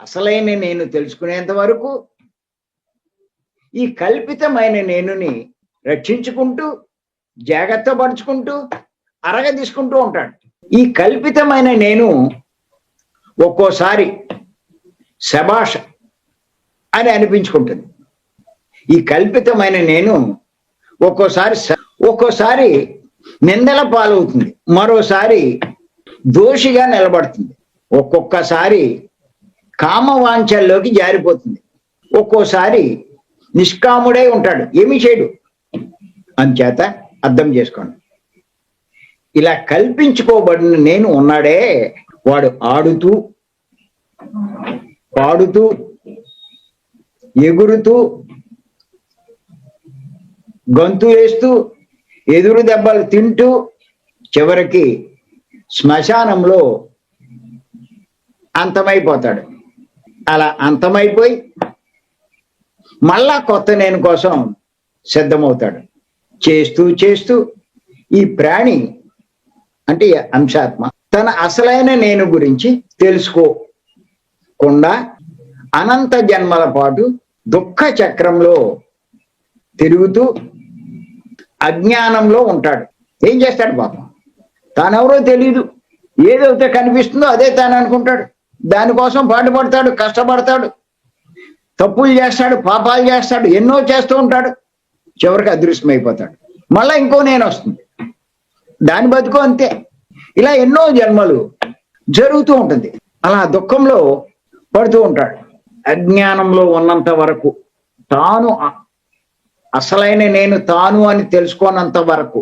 అసలైన నేను తెలుసుకునేంత వరకు ఈ కల్పితమైన నేనుని రక్షించుకుంటూ జాగ్రత్త పరుచుకుంటూ అరగదీసుకుంటూ ఉంటాడు. ఈ కల్పితమైన నేను ఒక్కోసారి శభాష్ అని అనిపించుకుంటుంది. ఈ కల్పితమైన నేను ఒక్కోసారి నిందల పాలవుతుంది, మరోసారి దోషిగా నిలబడుతుంది, ఒక్కొక్కసారి కామవాంఛల్లోకి జారిపోతుంది, ఒక్కోసారి నిష్కాముడై ఉంటాడు, ఏమీ చేయడు. అంచేత అర్థం చేసుకోండి, ఇలా కల్పించుకోబడిన నేను ఉన్నాడే వాడు ఆడుతూ పాడుతూ ఎగురుతూ గొంతు వేస్తూ ఎదురు దెబ్బలు తింటూ చివరికి శ్మశానంలో అంతమైపోతాడు. అలా అంతమైపోయి మళ్ళా కొత్త నేను కోసం సిద్ధమవుతాడు. చేస్తూ చేస్తూ ఈ ప్రాణి అంటే అంశాత్మ తన అసలైన నేను గురించి తెలుసుకోకుండా అనంత జన్మల పాటు దుఃఖ చక్రంలో తిరుగుతూ అజ్ఞానంలో ఉంటాడు. ఏం చేస్తాడు పాపం? తానెవరో తెలియదు, ఏదైతే కనిపిస్తుందో అదే తాను అనుకుంటాడు, దానికోసం పాటుపడతాడు, కష్టపడతాడు, తప్పులు చేస్తాడు, పాపాలు చేస్తాడు, ఎన్నో చేస్తూ ఉంటాడు, చివరికి అదృశ్యమైపోతాడు. మళ్ళా ఇంకో నేను వస్తుంది, దాని బతుకు అంతే. ఇలా ఎన్నో జన్మలు జరుగుతూ ఉంటుంది. అలా దుఃఖంలో పడుతూ ఉంటాడు. అజ్ఞానంలో ఉన్నంత వరకు, తాను అసలైన నేను తాను అని తెలుసుకోనంత వరకు